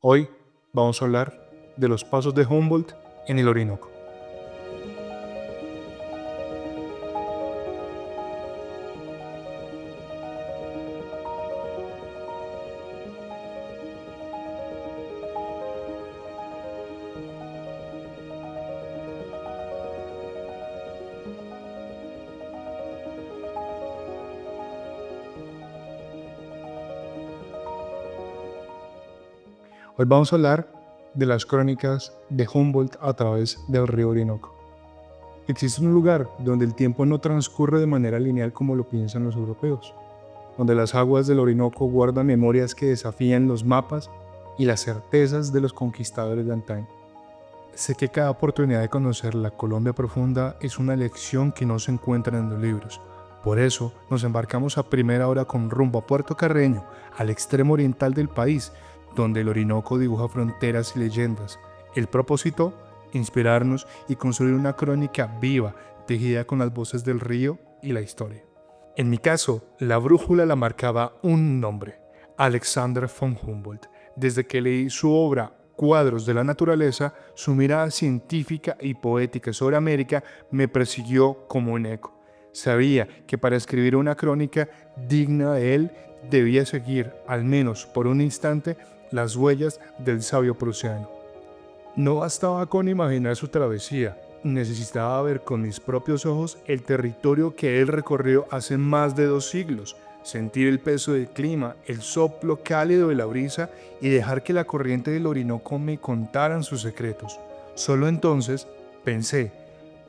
Hoy vamos a hablar de los pasos de Humboldt en el Orinoco. Hoy vamos a hablar de las crónicas de Humboldt a través del río Orinoco. Existe un lugar donde el tiempo no transcurre de manera lineal como lo piensan los europeos, donde las aguas del Orinoco guardan memorias que desafían los mapas y las certezas de los conquistadores de antaño. Sé que cada oportunidad de conocer la Colombia profunda es una lección que no se encuentra en los libros. Por eso nos embarcamos a primera hora con rumbo a Puerto Carreño, al extremo oriental del país, donde el Orinoco dibuja fronteras y leyendas. El propósito: inspirarnos y construir una crónica viva, tejida con las voces del río y la historia. En mi caso, la brújula la marcaba un nombre: Alexander von Humboldt. Desde que leí su obra Cuadros de la Naturaleza, su mirada científica y poética sobre América me persiguió como un eco. Sabía que para escribir una crónica digna de él, debía seguir, al menos por un instante, las huellas del sabio prusiano. No bastaba con imaginar su travesía, necesitaba ver con mis propios ojos el territorio que él recorrió hace más de 2 siglos, sentir el peso del clima, el soplo cálido de la brisa y dejar que la corriente del Orinoco me contaran sus secretos. Solo entonces, pensé,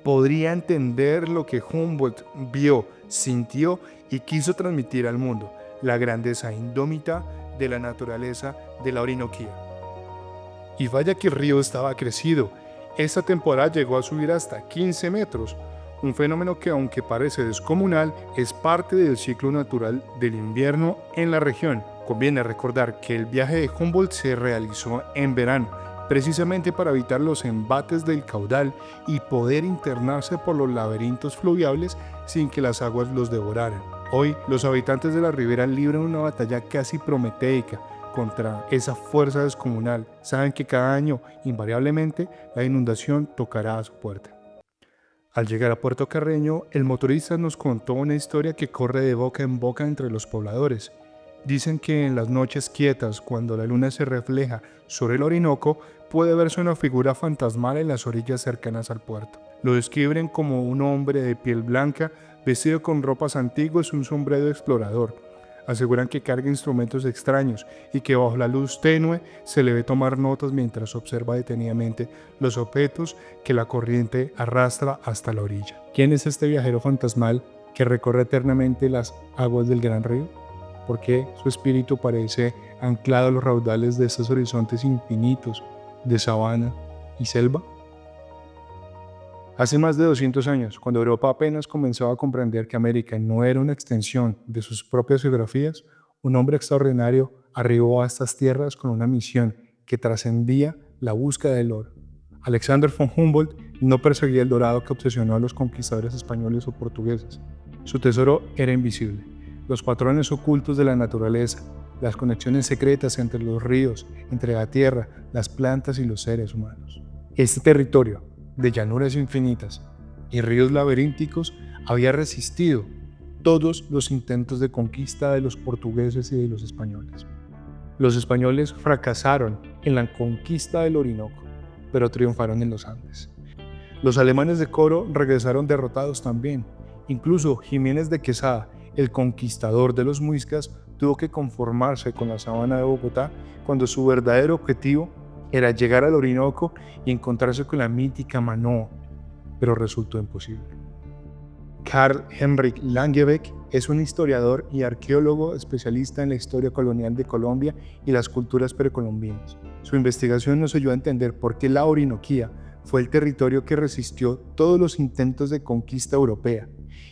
podría entender lo que Humboldt vio, sintió y quiso transmitir al mundo: la grandeza indómita de la naturaleza de la Orinoquía. Y vaya que el río estaba crecido. Esta temporada llegó a subir hasta 15 metros, un fenómeno que, aunque parece descomunal, es parte del ciclo natural del invierno en la región. Conviene recordar que el viaje de Humboldt se realizó en verano, precisamente para evitar los embates del caudal y poder internarse por los laberintos fluviales sin que las aguas los devoraran. Hoy, los habitantes de la ribera libran una batalla casi prometeica contra esa fuerza descomunal. Saben que cada año, invariablemente, la inundación tocará a su puerta. Al llegar a Puerto Carreño, el motorista nos contó una historia que corre de boca en boca entre los pobladores. Dicen que en las noches quietas, cuando la luna se refleja sobre el Orinoco, puede verse una figura fantasmal en las orillas cercanas al puerto. Lo describen como un hombre de piel blanca, vestido con ropas antiguas y un sombrero de explorador. Aseguran que carga instrumentos extraños y que bajo la luz tenue se le ve tomar notas mientras observa detenidamente los objetos que la corriente arrastra hasta la orilla. ¿Quién es este viajero fantasmal que recorre eternamente las aguas del gran río? ¿Por qué su espíritu parece anclado a los raudales de estos horizontes infinitos de sabana y selva? Hace más de 200 años, cuando Europa apenas comenzaba a comprender que América no era una extensión de sus propias geografías, un hombre extraordinario arribó a estas tierras con una misión que trascendía la búsqueda del oro. Alexander von Humboldt no perseguía el dorado que obsesionó a los conquistadores españoles o portugueses. Su tesoro era invisible: los patrones ocultos de la naturaleza, las conexiones secretas entre los ríos, entre la tierra, las plantas y los seres humanos. Este territorio, de llanuras infinitas y ríos laberínticos, había resistido todos los intentos de conquista de los portugueses y de los españoles. Los españoles fracasaron en la conquista del Orinoco, pero triunfaron en los Andes. Los alemanes de Coro regresaron derrotados también. Incluso Jiménez de Quesada, el conquistador de los Muiscas, tuvo que conformarse con la sabana de Bogotá cuando su verdadero objetivo era llegar al Orinoco y encontrarse con la mítica Manoa, pero resultó imposible. Karl Henrik Langebeck es un historiador y arqueólogo especialista en la historia colonial de Colombia y las culturas precolombinas. Su investigación nos ayuda a entender por qué la Orinoquía fue el territorio que resistió todos los intentos de conquista europea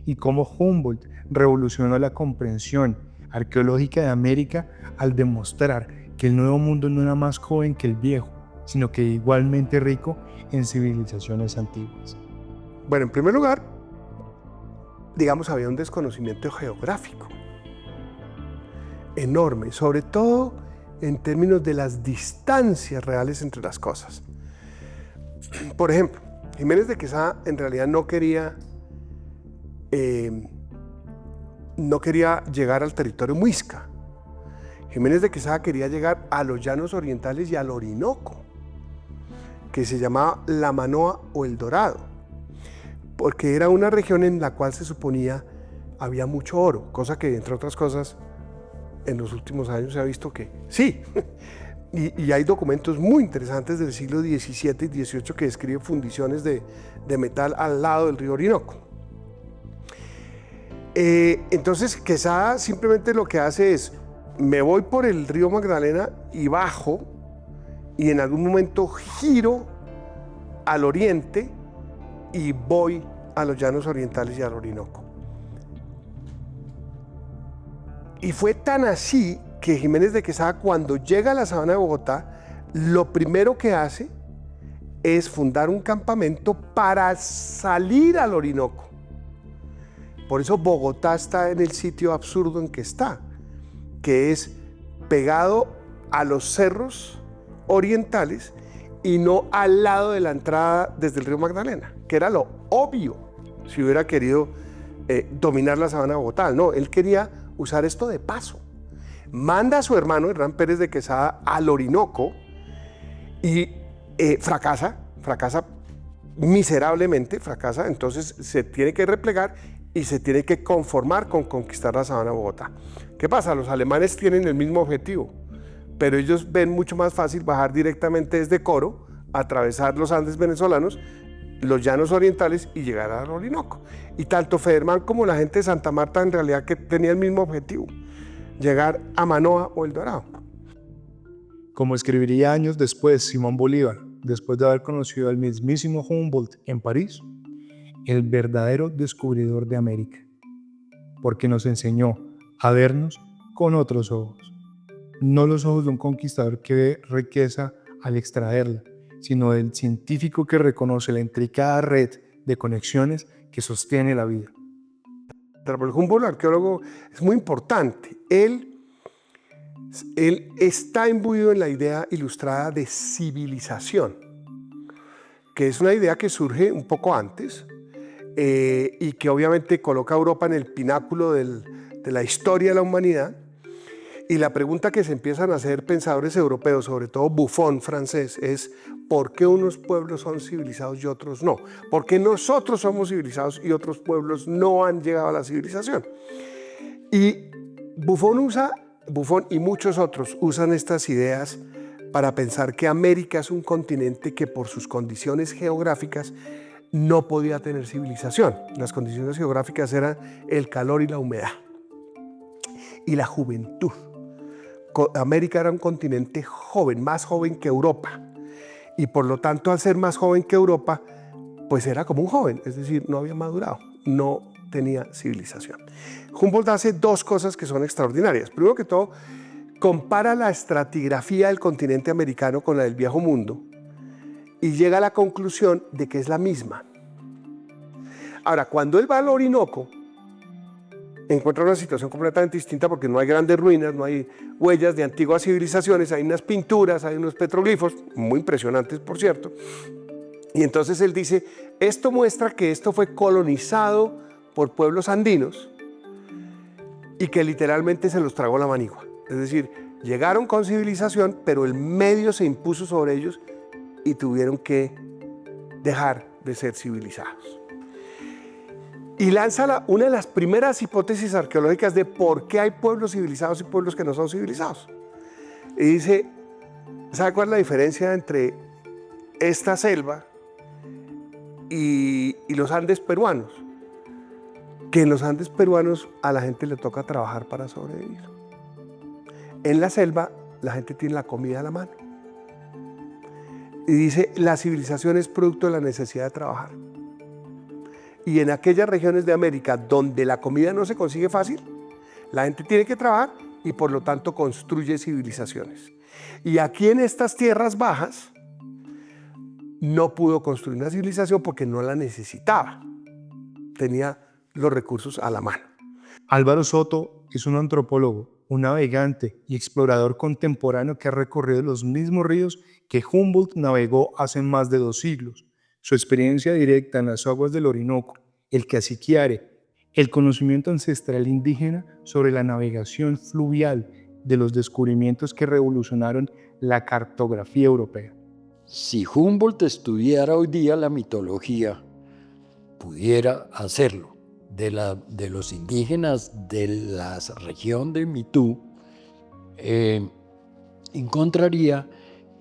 y cómo Humboldt revolucionó la comprensión arqueológica de América al demostrar que el Nuevo Mundo no era más joven que el viejo, sino que igualmente rico en civilizaciones antiguas. Bueno, en primer lugar, digamos, había un desconocimiento geográfico enorme, sobre todo en términos de las distancias reales entre las cosas. Por ejemplo, Jiménez de Quesada en realidad no quería llegar al territorio muisca. Jiménez de Quesada quería llegar a los llanos orientales y al Orinoco, que se llamaba La Manoa o El Dorado, porque era una región en la cual se suponía había mucho oro, cosa que, entre otras cosas, en los últimos años se ha visto que sí. Y hay documentos muy interesantes del siglo XVII y XVIII que describen fundiciones de metal al lado del río Orinoco. Entonces, Quesada simplemente lo que hace es, me voy por el río Magdalena y bajo, y en algún momento giro al oriente y voy a los llanos orientales y al Orinoco. Y fue tan así que Jiménez de Quesada, cuando llega a la sabana de Bogotá, lo primero que hace es fundar un campamento para salir al Orinoco. Por eso Bogotá está en el sitio absurdo en que está, que es pegado a los cerros orientales y no al lado de la entrada desde el río Magdalena, que era lo obvio si hubiera querido dominar la sabana de Bogotá. No, él quería usar esto de paso. Manda a su hermano Hernán Pérez de Quesada al Orinoco y fracasa miserablemente, entonces se tiene que replegar y se tiene que conformar con conquistar la sabana de Bogotá. ¿Qué pasa? Los alemanes tienen el mismo objetivo, pero ellos ven mucho más fácil bajar directamente desde Coro, atravesar los Andes venezolanos, los llanos orientales y llegar al Orinoco. Y tanto Federman como la gente de Santa Marta en realidad que tenía el mismo objetivo, llegar a Manoa o El Dorado. Como escribiría años después Simón Bolívar, después de haber conocido al mismísimo Humboldt en París, el verdadero descubridor de América, porque nos enseñó a vernos con otros ojos, no los ojos de un conquistador que ve riqueza al extraerla, sino del científico que reconoce la intricada red de conexiones que sostiene la vida. El Humboldt, arqueólogo, es muy importante. Él está imbuido en la idea ilustrada de civilización, que es una idea que surge un poco antes y que obviamente coloca a Europa en el pináculo de la historia de la humanidad. Y la pregunta que se empiezan a hacer pensadores europeos, sobre todo Buffon francés, es ¿por qué unos pueblos son civilizados y otros no? ¿Por qué nosotros somos civilizados y otros pueblos no han llegado a la civilización? Y Buffon y muchos otros usan estas ideas para pensar que América es un continente que por sus condiciones geográficas no podía tener civilización. Las condiciones geográficas eran el calor y la humedad y la juventud. América era un continente joven, más joven que Europa, y por lo tanto, al ser más joven que Europa, pues era como un joven, es decir, no había madurado, no tenía civilización. Humboldt hace dos cosas que son extraordinarias. Primero que todo, compara la estratigrafía del continente americano con la del Viejo Mundo y llega a la conclusión de que es la misma. Ahora, cuando él va al Orinoco, encuentra una situación completamente distinta porque no hay grandes ruinas, no hay huellas de antiguas civilizaciones, hay unas pinturas, hay unos petroglifos, muy impresionantes por cierto, y entonces él dice, esto muestra que esto fue colonizado por pueblos andinos y que literalmente se los tragó la manigua, es decir, llegaron con civilización, pero el medio se impuso sobre ellos y tuvieron que dejar de ser civilizados. Y lanza una de las primeras hipótesis arqueológicas de por qué hay pueblos civilizados y pueblos que no son civilizados. Y dice, ¿sabe cuál es la diferencia entre esta selva y los Andes peruanos? Que en los Andes peruanos a la gente le toca trabajar para sobrevivir. En la selva la gente tiene la comida a la mano. Y dice, la civilización es producto de la necesidad de trabajar. Y en aquellas regiones de América donde la comida no se consigue fácil, la gente tiene que trabajar y por lo tanto construye civilizaciones. Y aquí en estas tierras bajas no pudo construir una civilización porque no la necesitaba. Tenía los recursos a la mano. Álvaro Soto es un antropólogo un navegante y explorador contemporáneo que ha recorrido los mismos ríos que Humboldt navegó hace más de 2 siglos. Su experiencia directa en las aguas del Orinoco, el caciquiare, el conocimiento ancestral indígena sobre la navegación fluvial de los descubrimientos que revolucionaron la cartografía europea. Si Humboldt estudiara hoy día la mitología, pudiera hacerlo de los indígenas de la región de Mitú, encontraría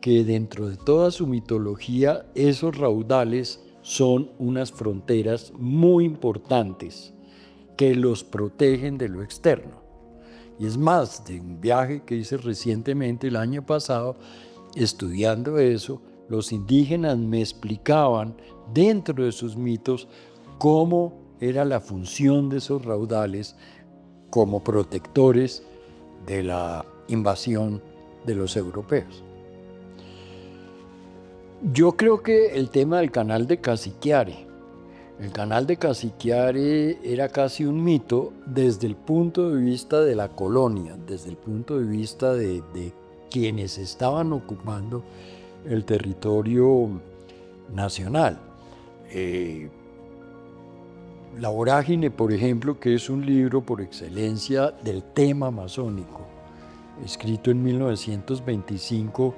que dentro de toda su mitología esos raudales son unas fronteras muy importantes que los protegen de lo externo. Y es más, de un viaje que hice recientemente el año pasado, estudiando eso, los indígenas me explicaban dentro de sus mitos cómo era la función de esos raudales como protectores de la invasión de los europeos. Yo creo que el tema del canal de Cassiquiare, el canal de Cassiquiare era casi un mito desde el punto de vista de la colonia, desde el punto de vista de quienes estaban ocupando el territorio nacional. La Vorágine, por ejemplo, que es un libro por excelencia del tema masónico, escrito en 1925,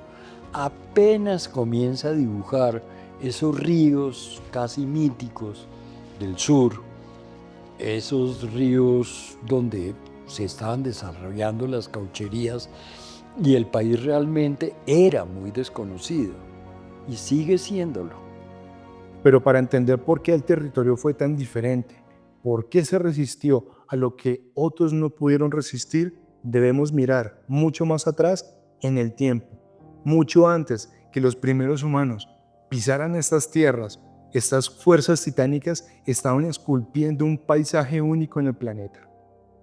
apenas comienza a dibujar esos ríos casi míticos del sur, esos ríos donde se estaban desarrollando las caucherías y el país realmente era muy desconocido y sigue siéndolo. Pero para entender por qué el territorio fue tan diferente, por qué se resistió a lo que otros no pudieron resistir, debemos mirar mucho más atrás en el tiempo, mucho antes que los primeros humanos pisaran estas tierras. Estas fuerzas titánicas estaban esculpiendo un paisaje único en el planeta.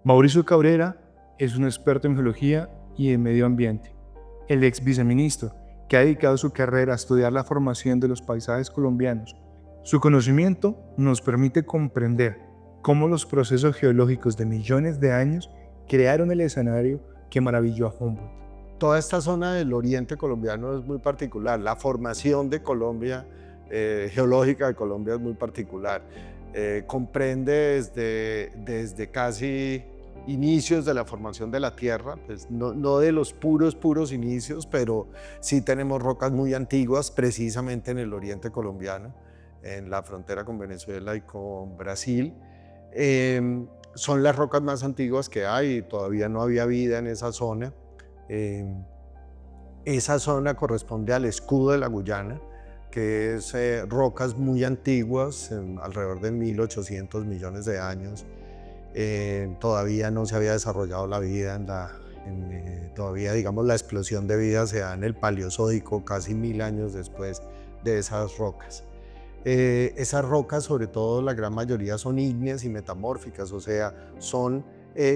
Mauricio Cabrera es un experto en geología y en medio ambiente, el ex viceministro que ha dedicado su carrera a estudiar la formación de los paisajes colombianos. Su conocimiento nos permite comprender cómo los procesos geológicos de millones de años crearon el escenario que maravilló a Humboldt. Toda esta zona del oriente colombiano es muy particular. La formación de Colombia, geológica de Colombia es muy particular. Comprende desde casi inicios de la formación de la Tierra, pues no de los puros inicios, pero sí tenemos rocas muy antiguas, precisamente en el oriente colombiano, en la frontera con Venezuela y con Brasil. Son las rocas más antiguas que hay, todavía no había vida en esa zona. Esa zona corresponde al escudo de la Guyana, que es rocas muy antiguas, alrededor de 1800 millones de años. Todavía no se había desarrollado la vida, todavía digamos la explosión de vida se da en el Paleozoico, casi 1000 años después de esas rocas. Esas rocas, sobre todo la gran mayoría, son ígneas y metamórficas, o sea, son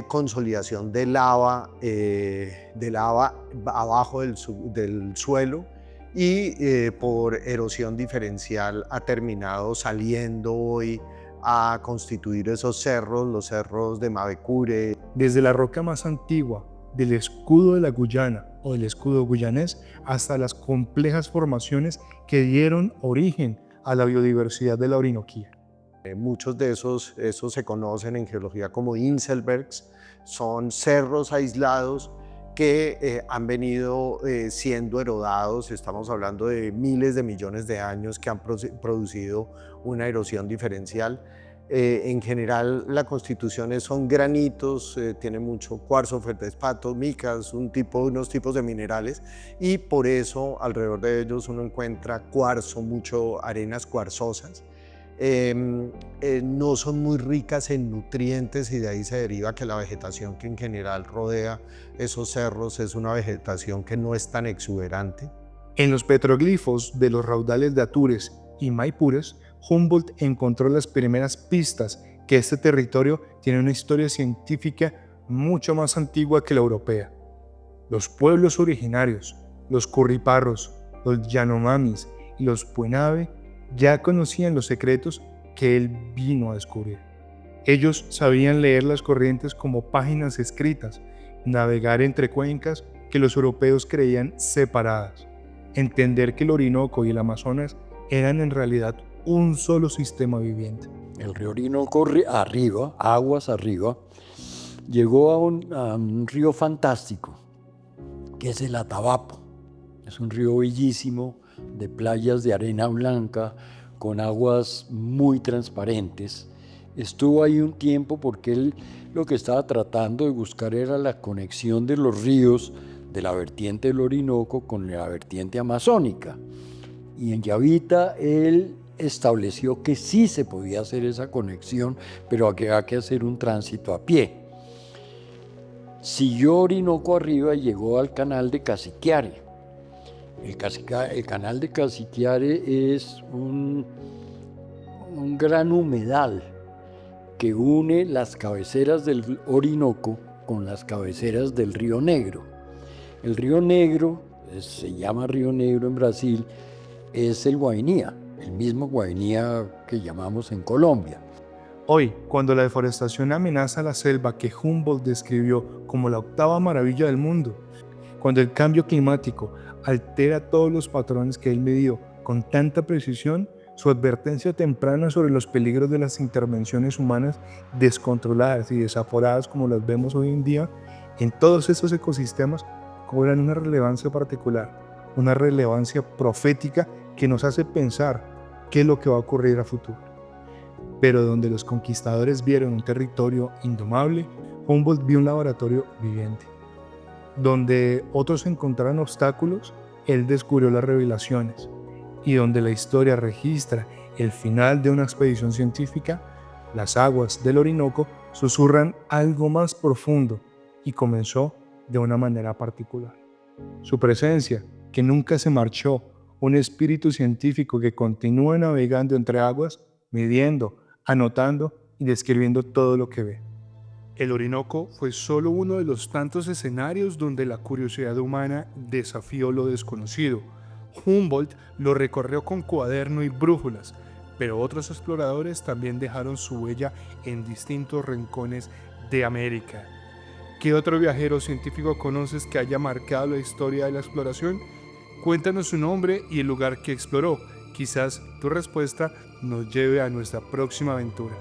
consolidación de lava abajo del suelo y por erosión diferencial ha terminado saliendo hoy a constituir esos cerros, los cerros de Mavecure. Desde la roca más antigua del escudo de la Guyana o del escudo guyanés hasta las complejas formaciones que dieron origen a la biodiversidad de la Orinoquía. Muchos de esos se conocen en geología como Inselbergs, son cerros aislados que han venido siendo erodados. Estamos hablando de miles de millones de años que han producido una erosión diferencial. En general la constitución son granitos, tiene mucho cuarzo, feldespato, micas, unos tipos de minerales, y por eso alrededor de ellos uno encuentra cuarzo, mucho arenas cuarzosas. No son muy ricas en nutrientes y de ahí se deriva que la vegetación que en general rodea esos cerros es una vegetación que no es tan exuberante. En los petroglifos de los raudales de Atures y Maipures, Humboldt encontró las primeras pistas que este territorio tiene una historia científica mucho más antigua que la europea. Los pueblos originarios, los curriparros, los yanomamis y los puenave ya conocían los secretos que él vino a descubrir. Ellos sabían leer las corrientes como páginas escritas navegar entre cuencas que los europeos creían separadas, entender que el Orinoco y el Amazonas eran en realidad un solo sistema viviente. El río Orinoco arriba, aguas arriba, llegó a un río fantástico, que es el Atabapo. Es un río bellísimo, de playas de arena blanca, con aguas muy transparentes. Estuvo ahí un tiempo porque él lo que estaba tratando de buscar era la conexión de los ríos de la vertiente del Orinoco con la vertiente amazónica. Y en Yavita él estableció que sí se podía hacer esa conexión, pero había que hacer un tránsito a pie. Siguió Orinoco arriba y llegó al canal de Casiquiare. El canal de Casiquiare es un gran humedal que une las cabeceras del Orinoco con las cabeceras del Río Negro. El Río Negro, se llama Río Negro en Brasil, es el Guainía, el mismo Guainía que llamamos en Colombia. Hoy, cuando la deforestación amenaza la selva que Humboldt describió como la octava maravilla del mundo, cuando el cambio climático altera todos los patrones que él midió con tanta precisión, su advertencia temprana sobre los peligros de las intervenciones humanas descontroladas y desaforadas como las vemos hoy en día, en todos estos ecosistemas cobran una relevancia particular, una relevancia profética que nos hace pensar qué es lo que va a ocurrir a futuro. Pero donde los conquistadores vieron un territorio indomable, Humboldt vio un laboratorio viviente. Donde otros encontraron obstáculos, él descubrió las revelaciones. Y donde la historia registra el final de una expedición científica, las aguas del Orinoco susurran algo más profundo y comenzó de una manera particular. Su presencia, que nunca se marchó, un espíritu científico que continúa navegando entre aguas, midiendo, anotando y describiendo todo lo que ve. El Orinoco fue solo uno de los tantos escenarios donde la curiosidad humana desafió lo desconocido. Humboldt lo recorrió con cuaderno y brújulas, pero otros exploradores también dejaron su huella en distintos rincones de América. ¿Qué otro viajero científico conoces que haya marcado la historia de la exploración? Cuéntanos su nombre y el lugar que exploró. Quizás tu respuesta nos lleve a nuestra próxima aventura.